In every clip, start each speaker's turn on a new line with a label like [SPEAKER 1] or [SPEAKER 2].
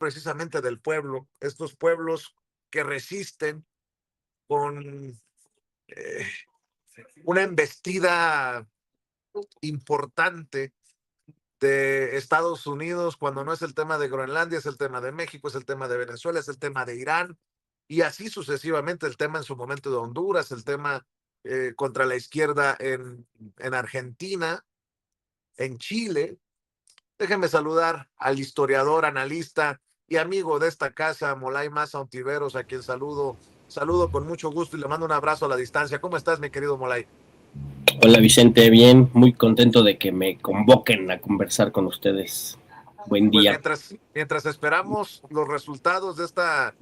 [SPEAKER 1] precisamente del pueblo, estos pueblos que resisten con eh, una embestida importante de Estados Unidos, cuando no es el tema de Groenlandia, es el tema de México, es el tema de Venezuela, es el tema de Irán, y así sucesivamente, el tema en su momento de Honduras, el tema contra la izquierda en Argentina, en Chile. Déjenme saludar al historiador, analista y amigo de esta casa, Molay Maza Ontiveros, a quien saludo con mucho gusto y le mando un abrazo a la distancia. ¿Cómo estás, mi querido Molay?
[SPEAKER 2] Hola Vicente, bien, muy contento de que me convoquen a conversar con ustedes. Buen
[SPEAKER 1] Pues
[SPEAKER 2] día.
[SPEAKER 1] mientras esperamos los resultados de esta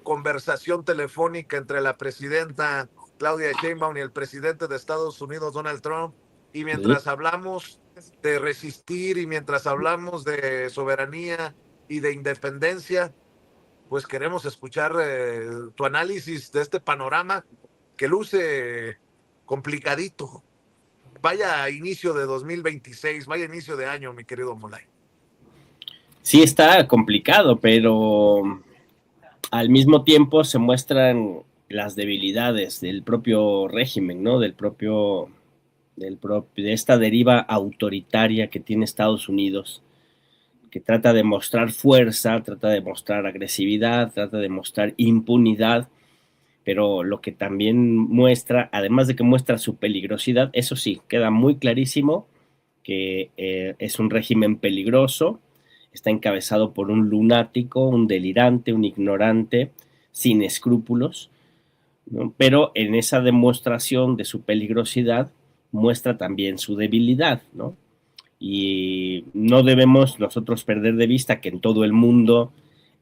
[SPEAKER 1] conversación telefónica entre la presidenta Claudia Sheinbaum y el presidente de Estados Unidos, Donald Trump, y
[SPEAKER 2] Sí.
[SPEAKER 1] mientras hablamos de resistir y mientras hablamos de soberanía y de independencia, pues queremos escuchar tu análisis de este panorama que luce complicadito. Vaya inicio de 2026, vaya inicio de año, mi querido Molay.
[SPEAKER 2] Sí está complicado, pero al mismo tiempo se muestran las debilidades del propio régimen, ¿no? De esta deriva autoritaria que tiene Estados Unidos, que trata de mostrar fuerza, trata de mostrar agresividad, trata de mostrar impunidad, pero lo que también muestra, además de que muestra su peligrosidad, eso sí, queda muy clarísimo que es un régimen peligroso, está encabezado por un lunático, un delirante, un ignorante, sin escrúpulos, ¿no? Pero en esa demostración de su peligrosidad muestra también su debilidad, ¿no? Y no debemos nosotros perder de vista que en todo el mundo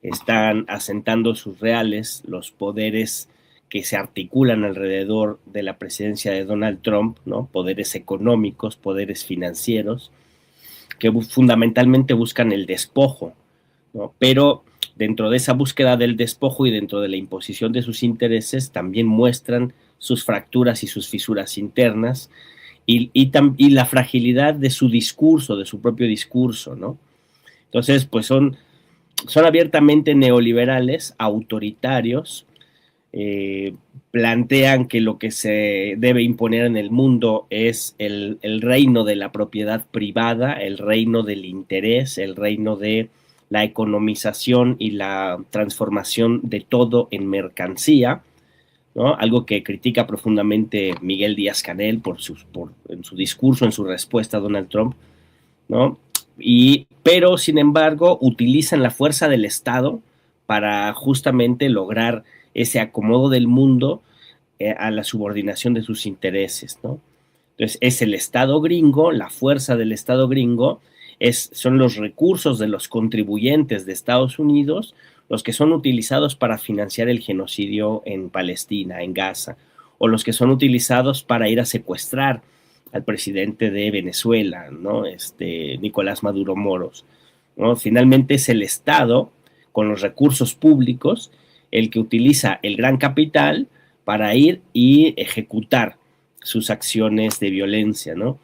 [SPEAKER 2] están asentando sus reales, los poderes que se articulan alrededor de la presidencia de Donald Trump, ¿no? Poderes económicos, poderes financieros, que fundamentalmente buscan el despojo, ¿no? Pero dentro de esa búsqueda del despojo y dentro de la imposición de sus intereses también muestran sus fracturas y sus fisuras internas y la fragilidad de su discurso, de su propio discurso, ¿no? Entonces, pues son abiertamente neoliberales, autoritarios, plantean que lo que se debe imponer en el mundo es el reino de la propiedad privada, el reino del interés, el reino de la economización y la transformación de todo en mercancía, ¿no? Algo que critica profundamente Miguel Díaz-Canel en su discurso, en su respuesta a Donald Trump, ¿no? Pero, sin embargo, utilizan la fuerza del Estado para justamente lograr ese acomodo del mundo a la subordinación de sus intereses, ¿no? Entonces, es el Estado gringo, la fuerza del Estado gringo, son los recursos de los contribuyentes de Estados Unidos los que son utilizados para financiar el genocidio en Palestina, en Gaza, o los que son utilizados para ir a secuestrar al presidente de Venezuela, ¿no? Nicolás Maduro Moros, ¿no? Finalmente es el Estado, con los recursos públicos, el que utiliza el gran capital para ir y ejecutar sus acciones de violencia, ¿no?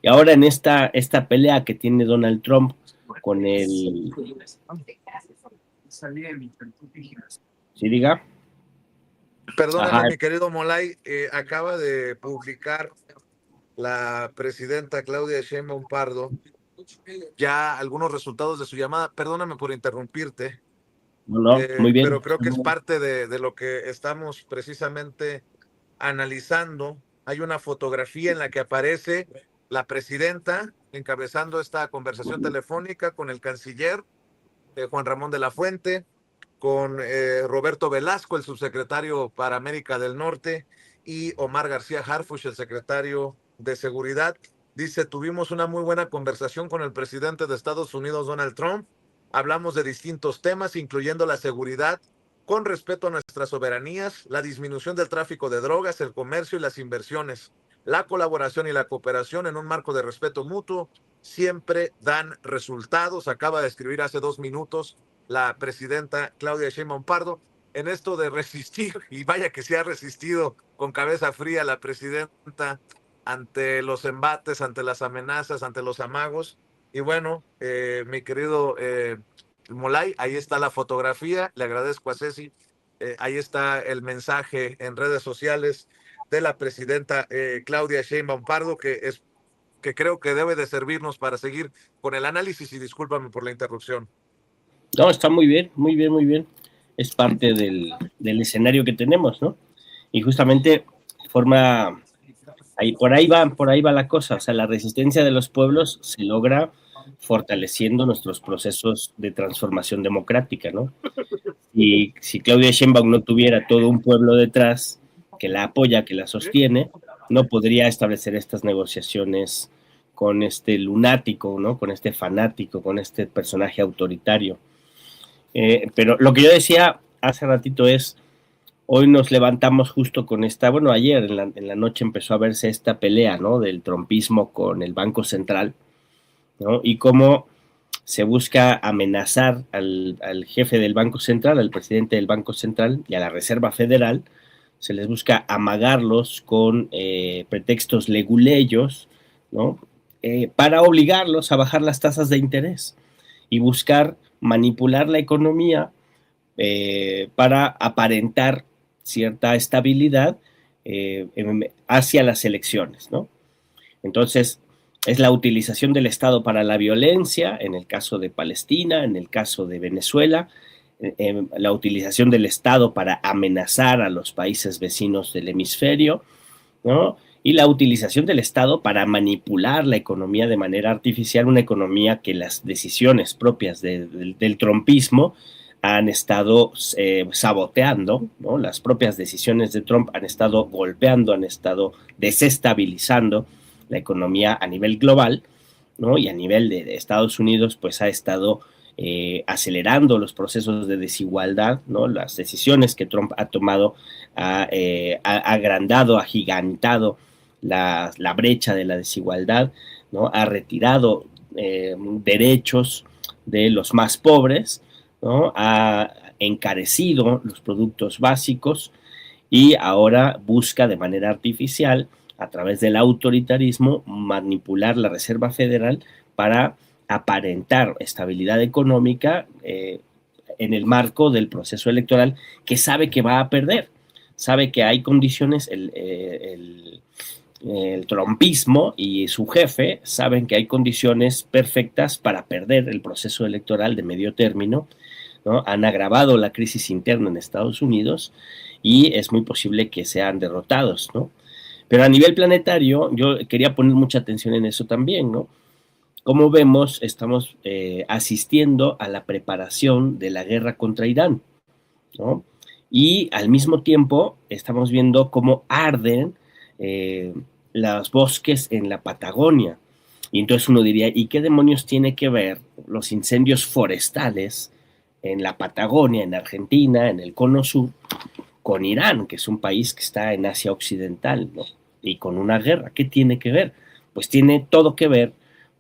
[SPEAKER 2] Y ahora en esta pelea que tiene Donald Trump con el... ¿Sí diga?
[SPEAKER 1] Perdóname,
[SPEAKER 2] Ajá.
[SPEAKER 1] mi querido Molay, acaba de publicar la presidenta Claudia Sheinbaum Pardo ya algunos resultados de su llamada. Perdóname por interrumpirte,
[SPEAKER 2] No, no, muy bien.
[SPEAKER 1] pero creo que es parte de lo que estamos precisamente analizando. Hay una fotografía en la que aparece la presidenta encabezando esta conversación telefónica con el canciller Juan Ramón de la Fuente, con Roberto Velasco, el subsecretario para América del Norte, y Omar García Harfuch, el secretario de Seguridad. Dice, tuvimos una muy buena conversación con el presidente de Estados Unidos, Donald Trump. Hablamos de distintos temas, incluyendo la seguridad, con respeto a nuestras soberanías, la disminución del tráfico de drogas, el comercio y las inversiones, la colaboración y la cooperación en un marco de respeto mutuo siempre dan resultados. Acaba de escribir hace 2 minutos la presidenta Claudia Sheinbaum Pardo en esto de resistir, y vaya que se ha resistido con cabeza fría la presidenta ante los embates, ante las amenazas, ante los amagos. Y bueno, mi querido Molay. Ahí está la fotografía. Le agradezco a Ceci. Ahí está el mensaje en redes sociales de la presidenta Claudia Sheinbaum Pardo, que creo que debe de servirnos para seguir con el análisis, y discúlpame por la interrupción.
[SPEAKER 2] No, está muy bien, muy bien, muy bien. Es parte del escenario que tenemos, ¿no? Y justamente forma, por ahí va la cosa. O sea, la resistencia de los pueblos se logra fortaleciendo nuestros procesos de transformación democrática, ¿no? Y si Claudia Sheinbaum no tuviera todo un pueblo detrás que la apoya, que la sostiene, no podría establecer estas negociaciones con este lunático, ¿no? Con este fanático, con este personaje autoritario. Pero lo que yo decía hace ratito es, hoy nos levantamos justo con esta, bueno, ayer en la noche empezó a verse esta pelea, ¿no? Del trumpismo con el Banco Central, ¿no? Y cómo se busca amenazar al jefe del Banco Central, al presidente del Banco Central y a la Reserva Federal, se les busca amagarlos con pretextos leguleyos, ¿no? Para obligarlos a bajar las tasas de interés y buscar manipular la economía para aparentar cierta estabilidad hacia las elecciones, ¿no? Entonces, es la utilización del Estado para la violencia, en el caso de Palestina, en el caso de Venezuela, la utilización del Estado para amenazar a los países vecinos del hemisferio, ¿no? Y la utilización del Estado para manipular la economía de manera artificial, una economía que las decisiones propias del trumpismo han estado saboteando, ¿no? Las propias decisiones de Trump han estado golpeando, han estado desestabilizando la economía a nivel global, ¿no? Y a nivel de Estados Unidos, pues ha estado acelerando los procesos de desigualdad, ¿no? Las decisiones que Trump ha tomado ha agrandado, agigantado la brecha de la desigualdad, ¿no? Ha retirado derechos de los más pobres, ¿no? Ha encarecido los productos básicos y ahora busca de manera artificial, a través del autoritarismo, manipular la Reserva Federal para aparentar estabilidad económica en el marco del proceso electoral que sabe que va a perder, sabe que hay condiciones, el trumpismo y su jefe saben que hay condiciones perfectas para perder el proceso electoral de medio término, ¿no? Han agravado la crisis interna en Estados Unidos y es muy posible que sean derrotados, ¿no? Pero a nivel planetario, yo quería poner mucha atención en eso también, ¿no? Como vemos, estamos asistiendo a la preparación de la guerra contra Irán, ¿no? Y al mismo tiempo estamos viendo cómo arden los bosques en la Patagonia. Y entonces uno diría, ¿y qué demonios tiene que ver los incendios forestales en la Patagonia, en Argentina, en el Cono Sur, con Irán, que es un país que está en Asia Occidental, ¿no? Y con una guerra? ¿Qué tiene que ver? Pues tiene todo que ver,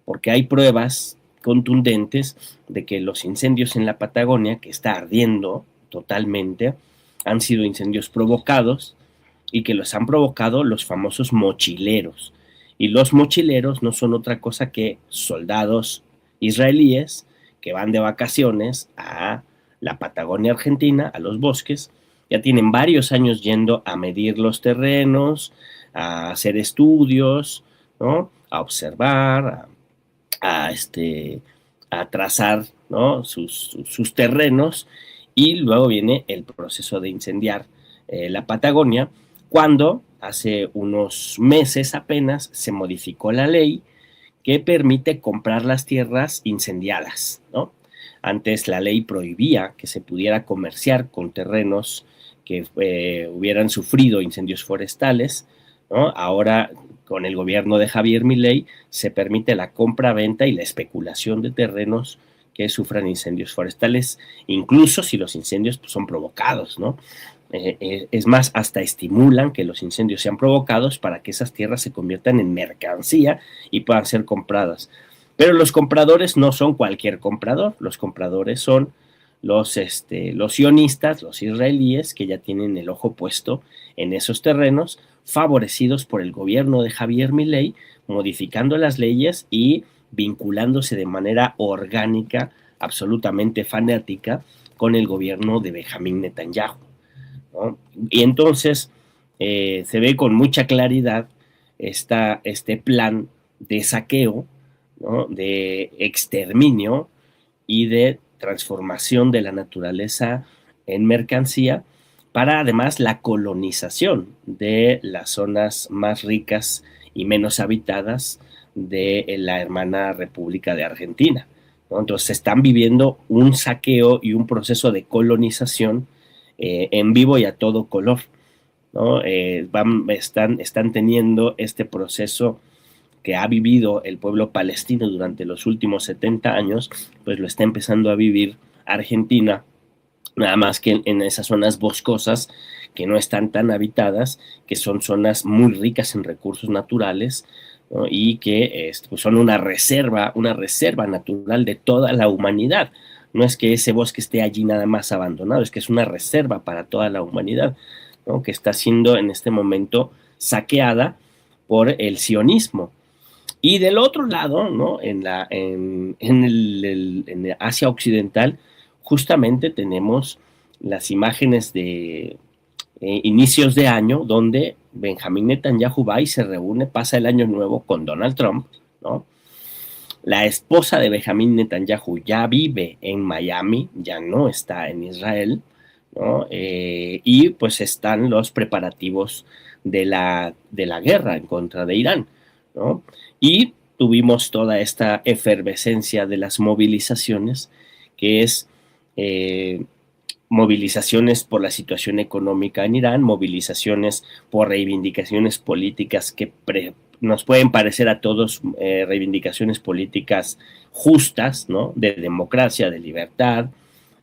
[SPEAKER 2] porque hay pruebas contundentes de que los incendios en la Patagonia, que está ardiendo totalmente, han sido incendios provocados y que los han provocado los famosos mochileros. Y los mochileros no son otra cosa que soldados israelíes que van de vacaciones a la Patagonia Argentina, a los bosques. Ya tienen varios años yendo a medir los terrenos, a hacer estudios, ¿no? A observar, a trazar, ¿no? sus terrenos, y luego viene el proceso de incendiar la Patagonia, cuando hace unos meses apenas se modificó la ley que permite comprar las tierras incendiadas, ¿no? Antes la ley prohibía que se pudiera comerciar con terrenos que hubieran sufrido incendios forestales, ¿no? Ahora, con el gobierno de Javier Milei, se permite la compra, venta y la especulación de terrenos que sufran incendios forestales, incluso si los incendios pues, son provocados, ¿no? Es más, hasta estimulan que los incendios sean provocados para que esas tierras se conviertan en mercancía y puedan ser compradas. Pero los compradores no son cualquier comprador, los compradores son los sionistas, los israelíes, que ya tienen el ojo puesto en esos terrenos, favorecidos por el gobierno de Javier Milei, modificando las leyes y vinculándose de manera orgánica absolutamente fanática con el gobierno de Benjamín Netanyahu, ¿no? Y entonces se ve con mucha claridad este plan de saqueo, ¿no? De exterminio y de transformación de la naturaleza en mercancía, para además la colonización de las zonas más ricas y menos habitadas de la hermana República de Argentina, ¿no? Entonces están viviendo un saqueo y un proceso de colonización en vivo y a todo color, ¿no? Están teniendo este proceso que ha vivido el pueblo palestino durante los últimos 70 años, pues lo está empezando a vivir Argentina, nada más que en esas zonas boscosas que no están tan habitadas, que son zonas muy ricas en recursos naturales, ¿no? Y que pues son una reserva natural de toda la humanidad. No es que ese bosque esté allí nada más abandonado, es que es una reserva para toda la humanidad, ¿no? Que está siendo en este momento saqueada por el sionismo. Y del otro lado, ¿no? En Asia Occidental, justamente tenemos las imágenes de inicios de año, donde Benjamín Netanyahu va y se reúne, pasa el año nuevo con Donald Trump, ¿no? La esposa de Benjamín Netanyahu ya vive en Miami, ya no está en Israel, ¿no? Y pues están los preparativos de la guerra en contra de Irán, ¿no? Y tuvimos toda esta efervescencia de las movilizaciones, que es movilizaciones por la situación económica en Irán, movilizaciones por reivindicaciones políticas que nos pueden parecer a todos reivindicaciones políticas justas, ¿no? De democracia, de libertad,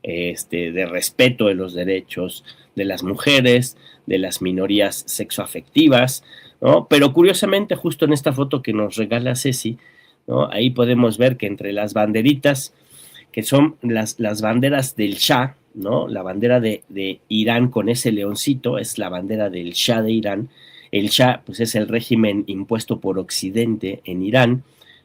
[SPEAKER 2] de respeto de los derechos de las mujeres, de las minorías sexoafectivas, ¿no? Pero curiosamente, justo en esta foto que nos regala Ceci, ¿no? Ahí podemos ver que entre las banderitas, que son las banderas del Shah, ¿no? La bandera de Irán con ese leoncito es la bandera del Shah de Irán. El Shah, pues, es el régimen impuesto por Occidente en Irán,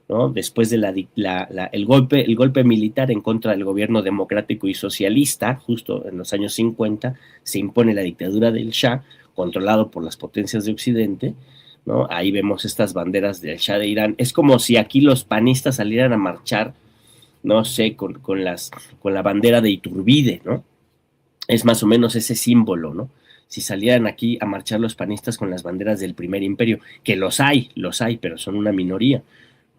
[SPEAKER 2] ¿no? Después de el golpe militar en contra del gobierno democrático y socialista, justo en los años 50, se impone la dictadura del Shah, controlado por las potencias de Occidente, ¿no? Ahí vemos estas banderas del Shah de Irán. Es como si aquí los panistas salieran a marchar, no sé, con la bandera de Iturbide, ¿no? Es más o menos ese símbolo, ¿no? Si salieran aquí a marchar los panistas con las banderas del primer imperio, que los hay, pero son una minoría,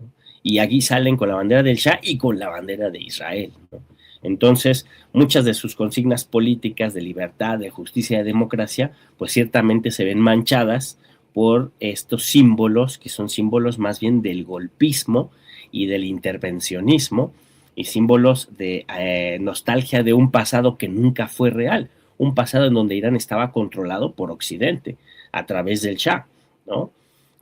[SPEAKER 2] ¿no? Y aquí salen con la bandera del Shah y con la bandera de Israel, ¿no? Entonces, muchas de sus consignas políticas de libertad, de justicia, de democracia, pues ciertamente se ven manchadas por estos símbolos, que son símbolos más bien del golpismo y del intervencionismo, y símbolos de nostalgia de un pasado que nunca fue real, un pasado en donde Irán estaba controlado por Occidente a través del Shah, ¿no?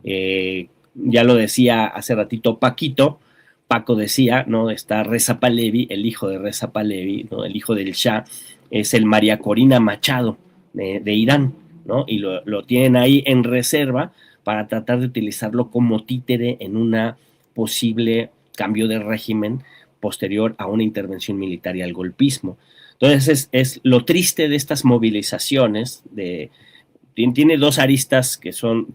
[SPEAKER 2] Ya lo decía hace ratito Paco decía, ¿no? Está Reza Pahlavi, el hijo de Reza Pahlavi, ¿no? El hijo del Shah, es el María Corina Machado de Irán, ¿no? Y lo tienen ahí en reserva para tratar de utilizarlo como títere en una posible cambio de régimen posterior a una intervención militar y al golpismo. Entonces es lo triste de estas movilizaciones, tiene dos aristas que son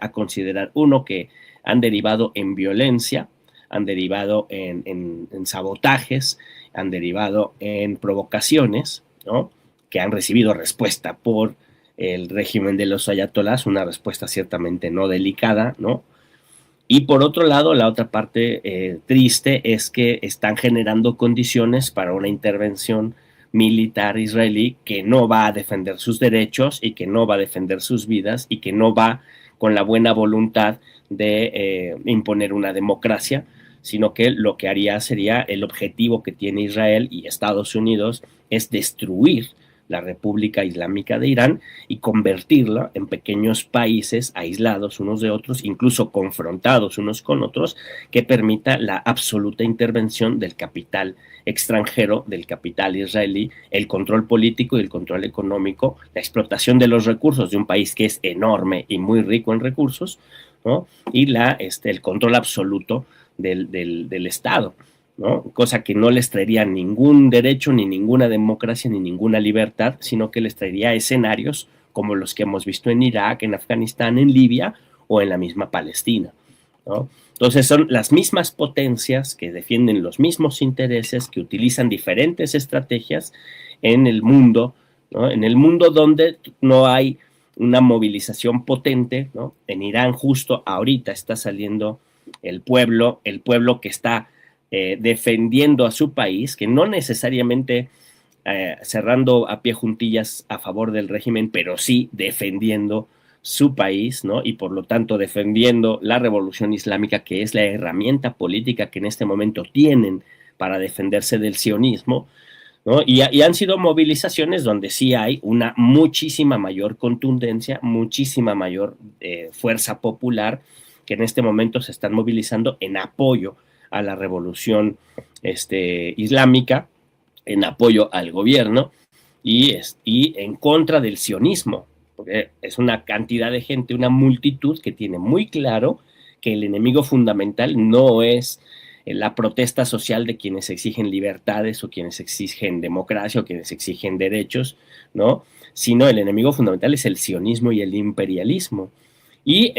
[SPEAKER 2] a considerar. Uno, que han derivado en violencia, han derivado en sabotajes, han derivado en provocaciones, ¿no? Que han recibido respuesta por el régimen de los ayatolás, una respuesta ciertamente no delicada, ¿no? Y por otro lado, la otra parte triste es que están generando condiciones para una intervención militar israelí que no va a defender sus derechos y que no va a defender sus vidas y que no va con la buena voluntad de imponer una democracia, sino que lo que haría sería, el objetivo que tiene Israel y Estados Unidos es destruir la República Islámica de Irán y convertirla en pequeños países aislados unos de otros, incluso confrontados unos con otros, que permita la absoluta intervención del capital extranjero, del capital israelí, el control político y el control económico, la explotación de los recursos de un país que es enorme y muy rico en recursos, ¿no? Y el control absoluto del Estado, ¿no? Cosa que no les traería ningún derecho, ni ninguna democracia, ni ninguna libertad, sino que les traería escenarios como los que hemos visto en Irak, en Afganistán, en Libia o en la misma Palestina, ¿no? Entonces son las mismas potencias que defienden los mismos intereses, que utilizan diferentes estrategias en el mundo, ¿no? En el mundo donde no hay una movilización potente, ¿no? En Irán justo ahorita está saliendo el pueblo que está defendiendo a su país, que no necesariamente cerrando a pie juntillas a favor del régimen, pero sí defendiendo su país, ¿no? Y por lo tanto defendiendo la revolución islámica, que es la herramienta política que en este momento tienen para defenderse del sionismo, ¿no? Y han sido movilizaciones donde sí hay una muchísima mayor contundencia, muchísima mayor fuerza popular, que en este momento se están movilizando en apoyo a la revolución islámica, en apoyo al gobierno y en contra del sionismo, porque es una cantidad de gente, una multitud que tiene muy claro que el enemigo fundamental no es la protesta social de quienes exigen libertades o quienes exigen democracia o quienes exigen derechos, ¿no? Sino el enemigo fundamental es el sionismo y el imperialismo. Y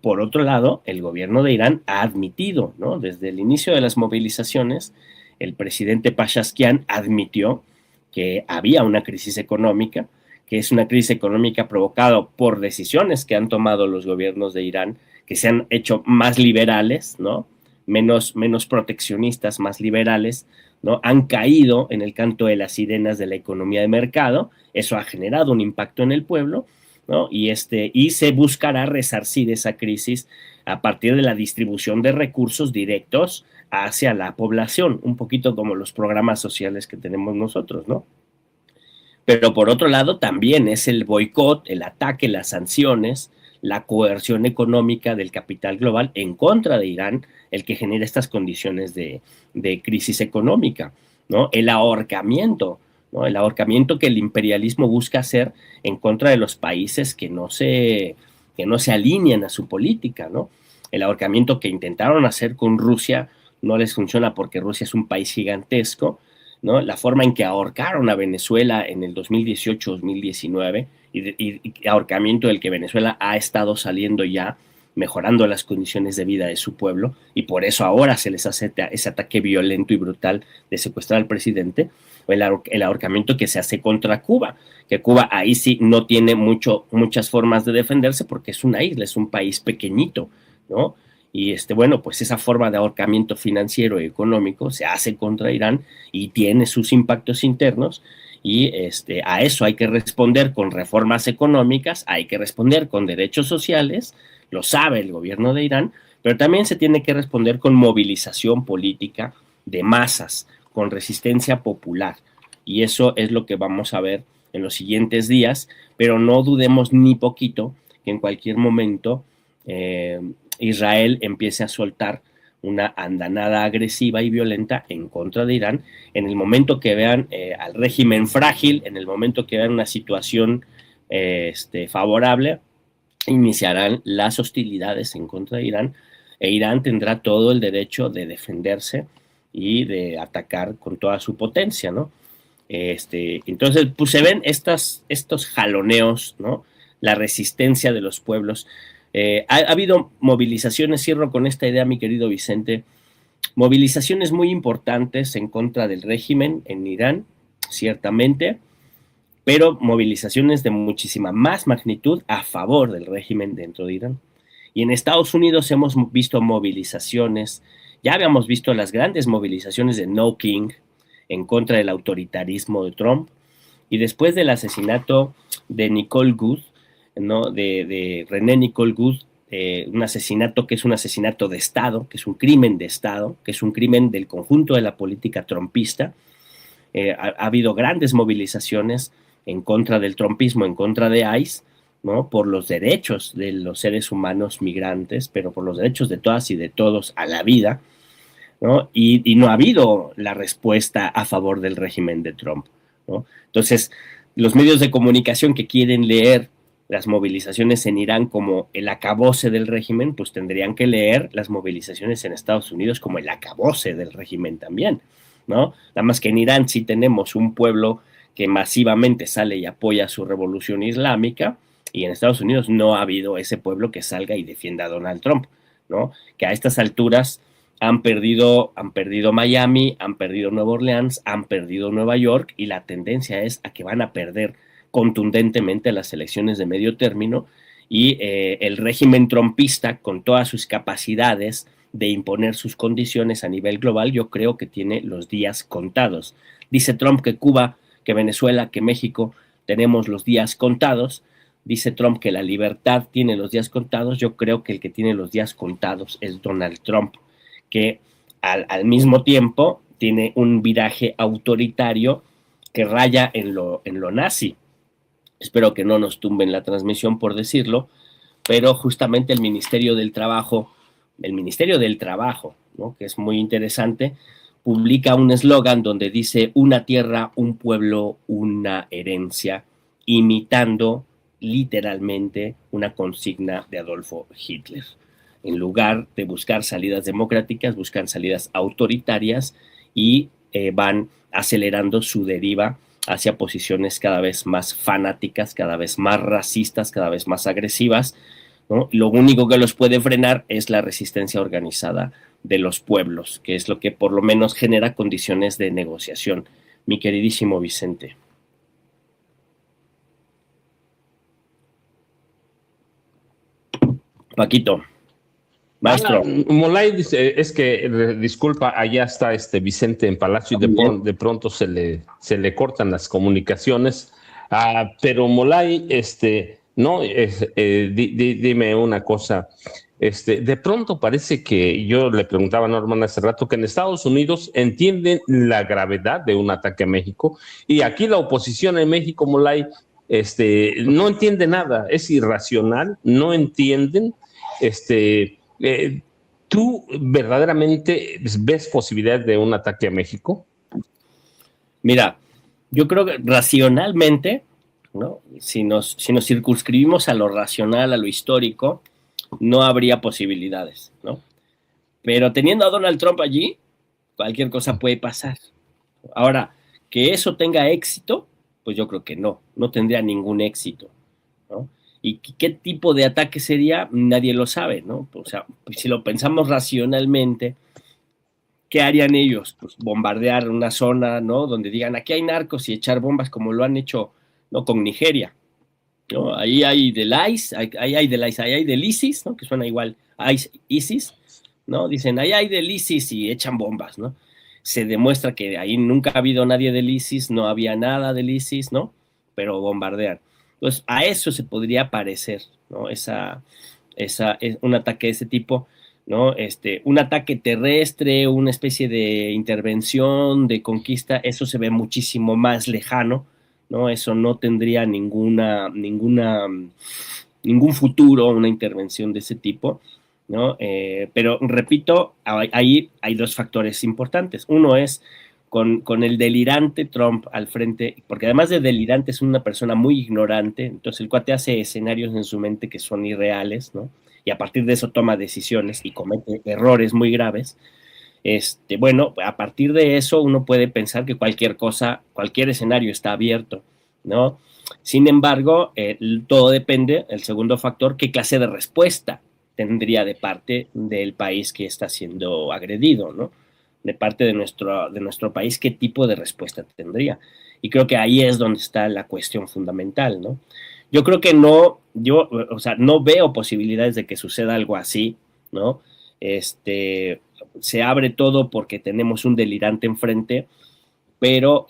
[SPEAKER 2] por otro lado, el gobierno de Irán ha admitido, ¿no? Desde el inicio de las movilizaciones, el presidente Pashasquian admitió que había una crisis económica, que es una crisis económica provocada por decisiones que han tomado los gobiernos de Irán, que se han hecho más liberales, ¿no? Menos proteccionistas, más liberales, ¿no? Han caído en el canto de las sirenas de la economía de mercado. Eso ha generado un impacto en el pueblo, ¿no? Y se buscará resarcir esa crisis a partir de la distribución de recursos directos hacia la población, un poquito como los programas sociales que tenemos nosotros, ¿no? Pero por otro lado también es el boicot, el ataque, las sanciones, la coerción económica del capital global en contra de Irán, el que genera estas condiciones de crisis económica, ¿no? El ahorcamiento, ¿no? El ahorcamiento que el imperialismo busca hacer en contra de los países que no se alinean a su política, ¿no? El ahorcamiento que intentaron hacer con Rusia no les funciona porque Rusia es un país gigantesco, ¿no? La forma en que ahorcaron a Venezuela en el 2018-2019 y ahorcamiento del que Venezuela ha estado saliendo ya, mejorando las condiciones de vida de su pueblo, y por eso ahora se les hace ese ataque violento y brutal de secuestrar al presidente, o el ahorcamiento que se hace contra Cuba, que Cuba ahí sí no tiene muchas formas de defenderse porque es una isla, es un país pequeñito, ¿no? Y bueno, pues esa forma de ahorcamiento financiero y económico se hace contra Irán y tiene sus impactos internos, y a eso hay que responder con reformas económicas, hay que responder con derechos sociales, lo sabe el gobierno de Irán, pero también se tiene que responder con movilización política de masas, con resistencia popular, y eso es lo que vamos a ver en los siguientes días, pero no dudemos ni poquito que en cualquier momento Israel empiece a soltar una andanada agresiva y violenta en contra de Irán, en el momento que vean al régimen frágil, en el momento que vean una situación favorable, iniciarán las hostilidades en contra de Irán, e Irán tendrá todo el derecho de defenderse y de atacar con toda su potencia, ¿no? Entonces, pues se ven estos jaloneos, ¿no? La resistencia de los pueblos. Ha habido movilizaciones, cierro con esta idea, mi querido Vicente, movilizaciones muy importantes en contra del régimen en Irán, ciertamente, pero movilizaciones de muchísima más magnitud a favor del régimen dentro de Irán. Y en Estados Unidos hemos visto movilizaciones, ya habíamos visto las grandes movilizaciones de No King en contra del autoritarismo de Trump, y después del asesinato de Nicole Good, ¿no? de René Nicole Good, un asesinato que es un asesinato de Estado, que es un crimen de Estado, que es un crimen del conjunto de la política trumpista. Ha habido grandes movilizaciones en contra del trumpismo, en contra de ICE, ¿no? Por los derechos de los seres humanos migrantes, pero por los derechos de todas y de todos a la vida, ¿no? Y no ha habido la respuesta a favor del régimen de Trump, ¿no? Entonces, los medios de comunicación que quieren leer las movilizaciones en Irán como el acabose del régimen, pues tendrían que leer las movilizaciones en Estados Unidos como el acabose del régimen también, ¿no? Nada más que en Irán sí tenemos un pueblo que masivamente sale y apoya su revolución islámica, y en Estados Unidos no ha habido ese pueblo que salga y defienda a Donald Trump, ¿no? Que a estas alturas han perdido Miami, han perdido Nueva Orleans, han perdido Nueva York, y la tendencia es a que van a perder contundentemente las elecciones de medio término, y el régimen trumpista, con todas sus capacidades de imponer sus condiciones a nivel global, yo creo que tiene los días contados. Dice Trump que Cuba, que Venezuela, que México tenemos los días contados. Dice Trump que la libertad tiene los días contados. Yo creo que el que tiene los días contados es Donald Trump, que al mismo tiempo tiene un viraje autoritario que raya en lo nazi. Espero que no nos tumben la transmisión por decirlo, pero justamente el Ministerio del Trabajo, ¿no?, que es muy interesante, publica un eslogan donde dice: una tierra, un pueblo, una herencia, imitando literalmente una consigna de Adolfo Hitler. En lugar de buscar salidas democráticas, buscan salidas autoritarias, y van acelerando su deriva hacia posiciones cada vez más fanáticas, cada vez más racistas, cada vez más agresivas, ¿no? Lo único que los puede frenar es la resistencia organizada de los pueblos, que es lo que por lo menos genera condiciones de negociación. Mi queridísimo Vicente. Paquito, maestro.
[SPEAKER 3] Molay dice, es que, disculpa, allá está Vicente en Palacio, y de pronto se le cortan las comunicaciones. Pero Molay, no, dime una cosa. De pronto parece que, yo le preguntaba a Norman hace rato, que en Estados Unidos entienden la gravedad de un ataque a México, y aquí la oposición en México, Molay, no entiende nada, es irracional, no entienden. ¿Tú verdaderamente ves posibilidades de un ataque a México?
[SPEAKER 2] Mira, yo creo que racionalmente, ¿no?, si nos circunscribimos a lo racional, a lo histórico, no habría posibilidades, ¿no? Pero teniendo a Donald Trump allí, cualquier cosa puede pasar. Ahora, que eso tenga éxito, pues yo creo que no tendría ningún éxito, ¿no? ¿Y qué tipo de ataque sería? Nadie lo sabe, ¿no? O sea, si lo pensamos racionalmente, ¿qué harían ellos? Pues bombardear una zona, ¿no?, donde digan, aquí hay narcos, y echar bombas, como lo han hecho, ¿no?, con Nigeria, ¿no? Ahí hay del ICE, ahí hay del ISIS, ¿no?, que suena igual, ISIS, ¿no? Dicen, ahí hay del ISIS, y echan bombas, ¿no? Se demuestra que ahí nunca ha habido nadie del ISIS, no había nada del ISIS, ¿no? Pero bombardean. Entonces, a eso se podría parecer, ¿no? Un ataque de ese tipo, ¿no? Un ataque terrestre, una especie de intervención, de conquista, eso se ve muchísimo más lejano, ¿no? Eso no tendría ningún futuro, una intervención de ese tipo, ¿no? Pero repito, ahí hay dos factores importantes. Uno es con el delirante Trump al frente, porque además de delirante es una persona muy ignorante, entonces el cuate hace escenarios en su mente que son irreales, ¿no? Y a partir de eso toma decisiones y comete errores muy graves. Bueno, a partir de eso uno puede pensar que cualquier cosa, cualquier escenario está abierto, ¿no? Sin embargo, todo depende, el segundo factor, qué clase de respuesta tendría de parte del país que está siendo agredido, ¿no? De parte de nuestro país, qué tipo de respuesta tendría. Y creo que ahí es donde está la cuestión fundamental, ¿no? Yo creo que no veo posibilidades de que suceda algo así, ¿no? Se abre todo porque tenemos un delirante enfrente, pero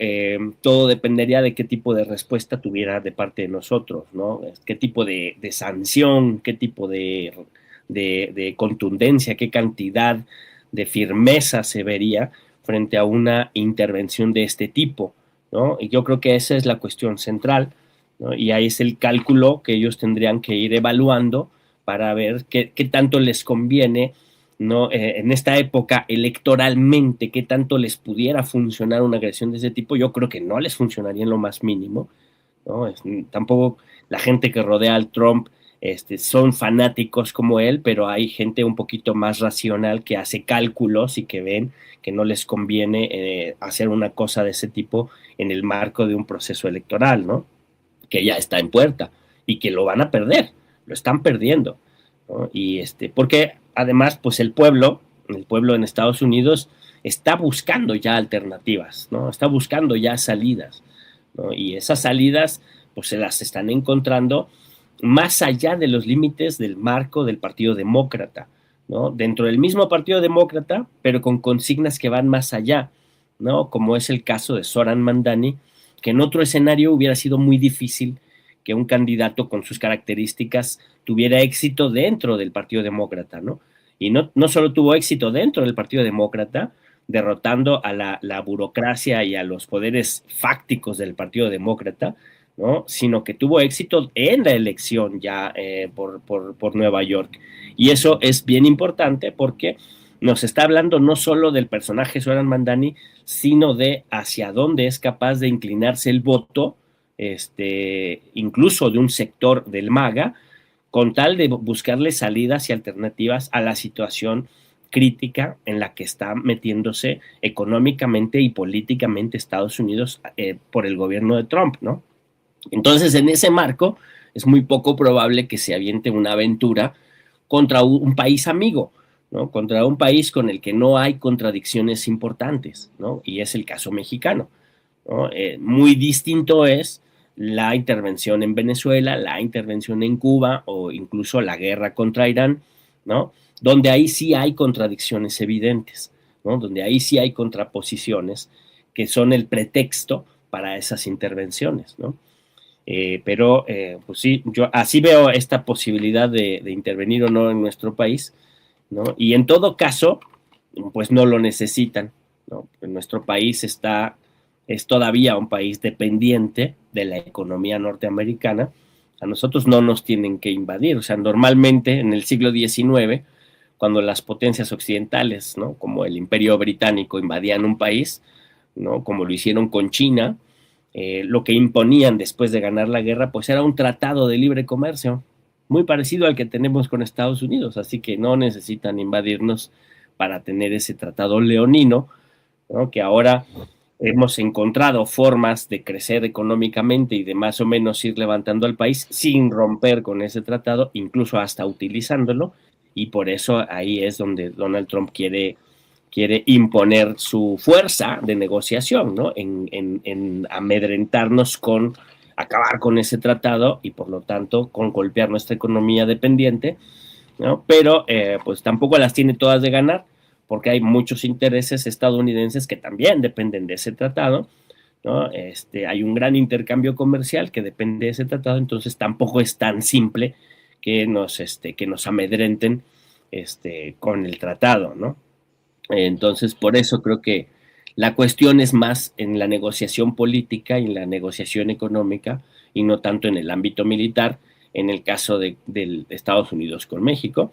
[SPEAKER 2] todo dependería de qué tipo de respuesta tuviera de parte de nosotros, ¿no? Qué tipo de sanción, qué tipo de contundencia, qué cantidad de firmeza se vería frente a una intervención de este tipo, ¿no? Y yo creo que esa es la cuestión central, ¿no? Y ahí es el cálculo que ellos tendrían que ir evaluando para ver qué tanto les conviene, ¿no? En esta época electoralmente, qué tanto les pudiera funcionar una agresión de ese tipo. Yo creo que no les funcionaría en lo más mínimo, ¿no? Tampoco la gente que rodea al Trump son fanáticos como él, pero hay gente un poquito más racional que hace cálculos y que ven que no les conviene hacer una cosa de ese tipo en el marco de un proceso electoral, ¿no? Que ya está en puerta y que lo van a perder, lo están perdiendo, ¿no? Y porque además, pues el pueblo en Estados Unidos está buscando ya alternativas, ¿no? Está buscando ya salidas, ¿no? Y esas salidas, pues se las están encontrando más allá de los límites del marco del Partido Demócrata, ¿no? Dentro del mismo Partido Demócrata, pero con consignas que van más allá, ¿no? Como es el caso de Zoran Mandani, que en otro escenario hubiera sido muy difícil que un candidato con sus características tuviera éxito dentro del Partido Demócrata, ¿no? Y no solo tuvo éxito dentro del Partido Demócrata, derrotando a la burocracia y a los poderes fácticos del Partido Demócrata, ¿no? Sino que tuvo éxito en la elección ya por Nueva York. Y eso es bien importante porque nos está hablando no solo del personaje Zoran Mandani, sino de hacia dónde es capaz de inclinarse el voto, incluso de un sector del MAGA, con tal de buscarle salidas y alternativas a la situación crítica en la que está metiéndose económicamente y políticamente Estados Unidos por el gobierno de Trump, ¿no? Entonces, en ese marco, es muy poco probable que se aviente una aventura contra un país amigo, ¿no? Contra un país con el que no hay contradicciones importantes, ¿no? Y es el caso mexicano, ¿no? Muy distinto es la intervención en Venezuela, la intervención en Cuba o incluso la guerra contra Irán, ¿no? Donde ahí sí hay contradicciones evidentes, ¿no? Donde ahí sí hay contraposiciones que son el pretexto para esas intervenciones, ¿no? Pero pues sí, yo así veo esta posibilidad de intervenir o no en nuestro país, ¿no? Y en todo caso, pues no lo necesitan, ¿no? Nuestro país es todavía un país dependiente de la economía norteamericana. A nosotros no nos tienen que invadir, o sea, normalmente en el siglo XIX, cuando las potencias occidentales, ¿no? Como el Imperio Británico invadían un país, ¿no? Como lo hicieron con China, lo que imponían después de ganar la guerra, pues era un tratado de libre comercio, muy parecido al que tenemos con Estados Unidos, así que no necesitan invadirnos para tener ese tratado leonino, ¿no? Que ahora hemos encontrado formas de crecer económicamente y de más o menos ir levantando al país sin romper con ese tratado, incluso hasta utilizándolo, y por eso ahí es donde Donald Trump quiere imponer su fuerza de negociación, ¿no? En amedrentarnos con acabar con ese tratado y por lo tanto con golpear nuestra economía dependiente, ¿no? Pero pues tampoco las tiene todas de ganar porque hay muchos intereses estadounidenses que también dependen de ese tratado, ¿no? Hay un gran intercambio comercial que depende de ese tratado, entonces tampoco es tan simple que nos amedrenten con el tratado, ¿no? Entonces, por eso creo que la cuestión es más en la negociación política y en la negociación económica y no tanto en el ámbito militar, en el caso de Estados Unidos con México.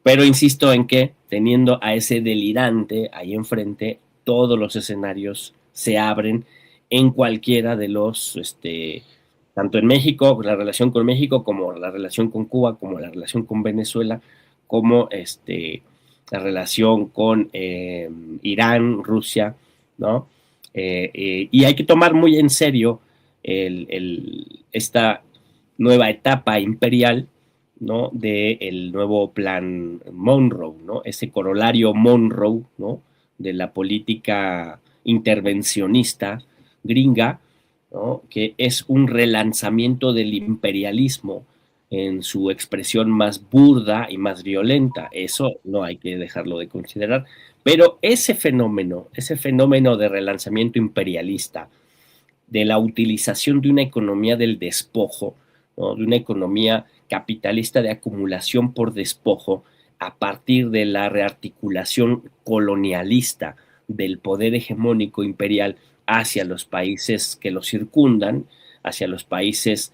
[SPEAKER 2] Pero insisto en que teniendo a ese delirante ahí enfrente, todos los escenarios se abren en cualquiera de tanto en México, la relación con México, como la relación con Cuba, como la relación con Venezuela, como la relación con Irán, Rusia, ¿no? Y hay que tomar muy en serio esta nueva etapa imperial, ¿no? Del nuevo plan Monroe, ¿no? Ese corolario Monroe, ¿no? De la política intervencionista gringa, ¿no? Que es un relanzamiento del imperialismo en su expresión más burda y más violenta. Eso no hay que dejarlo de considerar. Pero ese fenómeno de relanzamiento imperialista, de la utilización de una economía del despojo, ¿no? De una economía capitalista de acumulación por despojo, a partir de la rearticulación colonialista del poder hegemónico imperial hacia los países que lo circundan, hacia los países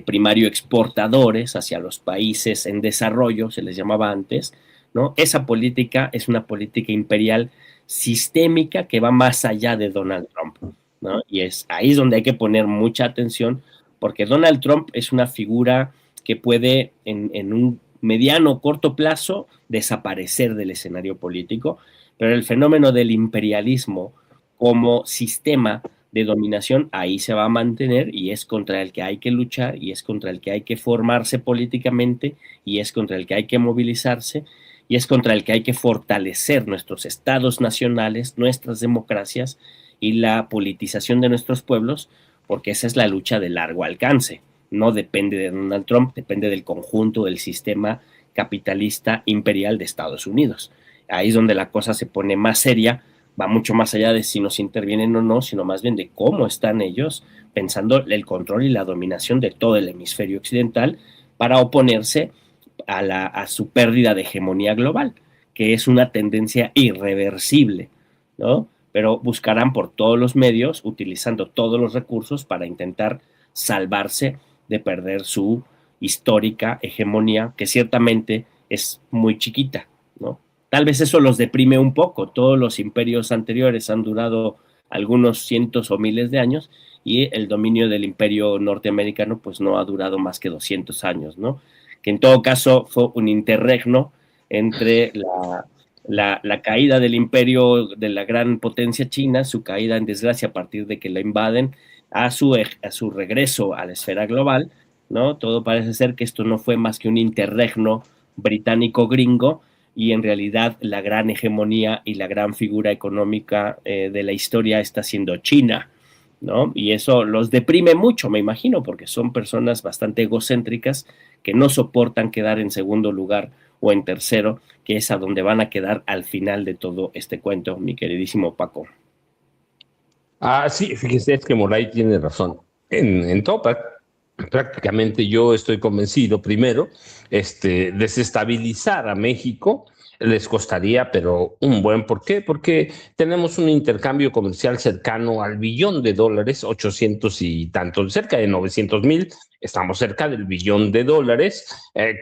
[SPEAKER 2] primario exportadores, hacia los países en desarrollo, se les llamaba antes, ¿no? Esa política es una política imperial sistémica que va más allá de Donald Trump, ¿no? Y ahí es donde hay que poner mucha atención, porque Donald Trump es una figura que puede en un mediano o corto plazo desaparecer del escenario político, pero el fenómeno del imperialismo como sistema de dominación ahí se va a mantener y es contra el que hay que luchar y es contra el que hay que formarse políticamente y es contra el que hay que movilizarse y es contra el que hay que fortalecer nuestros estados nacionales, nuestras democracias y la politización de nuestros pueblos, porque esa es la lucha de largo alcance. No depende de Donald Trump, depende del conjunto del sistema capitalista imperial de Estados Unidos. Ahí es donde la cosa se pone más seria, va mucho más allá de si nos intervienen o no, sino más bien de cómo están ellos pensando el control y la dominación de todo el hemisferio occidental para oponerse a su pérdida de hegemonía global, que es una tendencia irreversible, ¿no? Pero buscarán por todos los medios, utilizando todos los recursos para intentar salvarse de perder su histórica hegemonía, que ciertamente es muy chiquita, ¿no? Tal vez eso los deprime un poco. Todos los imperios anteriores han durado algunos cientos o miles de años y el dominio del imperio norteamericano pues no ha durado más que 200 años, ¿no? Que en todo caso fue un interregno entre la caída del imperio de la gran potencia china, su caída en desgracia a partir de que la invaden, a su regreso a la esfera global, ¿no? Todo parece ser que esto no fue más que un interregno británico-gringo y en realidad la gran hegemonía y la gran figura económica de la historia está siendo China, ¿no? Y eso los deprime mucho, me imagino, porque son personas bastante egocéntricas que no soportan quedar en segundo lugar o en tercero, que es a donde van a quedar al final de todo este cuento, mi queridísimo Paco.
[SPEAKER 3] Sí, fíjese, es que Moray tiene razón. En todo, prácticamente yo estoy convencido, primero, desestabilizar a México les costaría, pero un buen, ¿por qué? Porque tenemos un intercambio comercial cercano al $1 billón, 800 y tantos, cerca de 900,000, estamos cerca del $1 billón.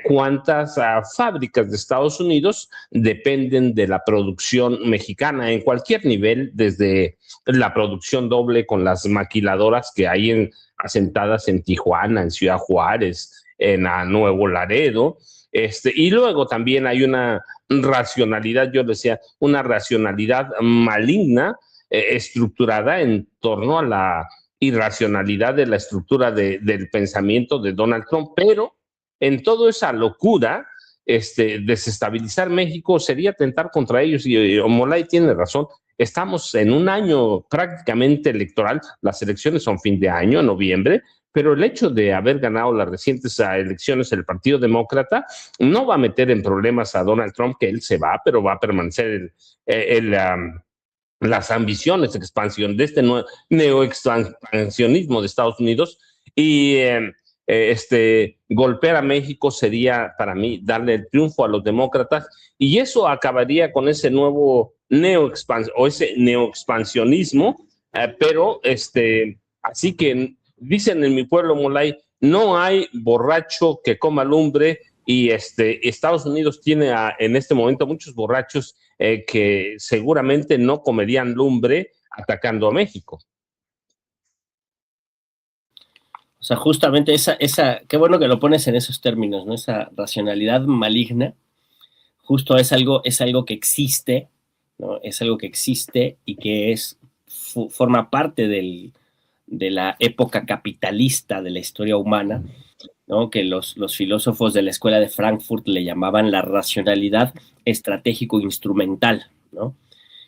[SPEAKER 3] ¿Cuántas fábricas de Estados Unidos dependen de la producción mexicana en cualquier nivel, desde la producción doble con las maquiladoras que hay asentadas en Tijuana, en Ciudad Juárez, en Nuevo Laredo? Y luego también hay una racionalidad, yo decía, una racionalidad maligna, estructurada en torno a la irracionalidad de la estructura del pensamiento de Donald Trump, pero en toda esa locura, desestabilizar México sería atentar contra ellos, y Omolay tiene razón. Estamos en un año prácticamente electoral, las elecciones son fin de año, noviembre, pero el hecho de haber ganado las recientes elecciones el Partido Demócrata no va a meter en problemas a Donald Trump, que él se va, pero va a permanecer las ambiciones de expansión de este neoexpansionismo de Estados Unidos, y golpear a México sería para mí darle el triunfo a los demócratas, y eso acabaría con ese nuevo neoexpansionismo, pero así que dicen en mi pueblo, Molay, no hay borracho que coma lumbre, y Estados Unidos tiene en este momento muchos borrachos que seguramente no comerían lumbre atacando a México.
[SPEAKER 2] O sea, justamente qué bueno que lo pones en esos términos, ¿no? Esa racionalidad maligna, justo es algo que existe, ¿no? Es algo que existe y que forma parte de la época capitalista de la historia humana, ¿no? Que los filósofos de la escuela de Frankfurt le llamaban la racionalidad estratégico-instrumental, ¿no?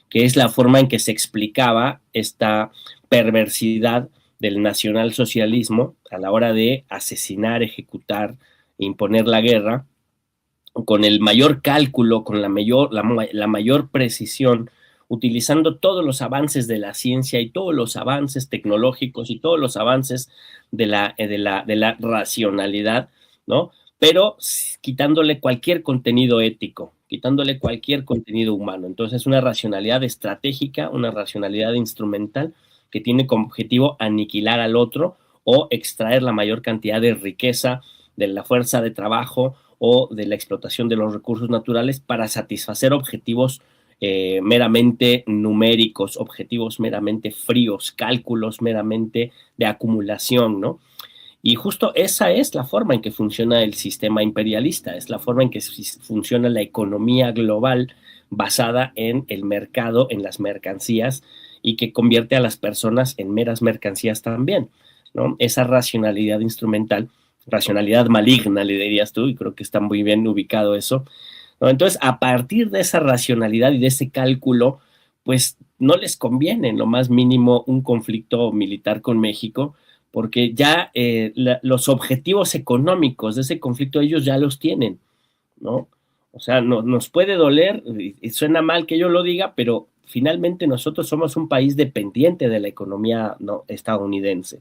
[SPEAKER 2] Que es la forma en que se explicaba esta perversidad del nacionalsocialismo a la hora de asesinar, ejecutar, imponer la guerra, con el mayor cálculo, con la mayor precisión, utilizando todos los avances de la ciencia y todos los avances tecnológicos y todos los avances de la racionalidad, ¿no? Pero quitándole cualquier contenido ético, quitándole cualquier contenido humano. Entonces, una racionalidad estratégica, una racionalidad instrumental que tiene como objetivo aniquilar al otro o extraer la mayor cantidad de riqueza de la fuerza de trabajo o de la explotación de los recursos naturales para satisfacer objetivos meramente numéricos, objetivos meramente fríos, cálculos meramente de acumulación, ¿no? Y justo esa es la forma en que funciona el sistema imperialista, es la forma en que funciona la economía global basada en el mercado, en las mercancías, y que convierte a las personas en meras mercancías también, ¿no? Esa racionalidad instrumental, racionalidad maligna, le dirías tú, y creo que está muy bien ubicado eso, ¿no? Entonces, a partir de esa racionalidad y de ese cálculo, pues no les conviene en lo más mínimo un conflicto militar con México, porque ya los objetivos económicos de ese conflicto ellos ya los tienen, ¿no? O sea, nos puede doler, y suena mal que yo lo diga, pero finalmente nosotros somos un país dependiente de la economía, ¿no?, estadounidense,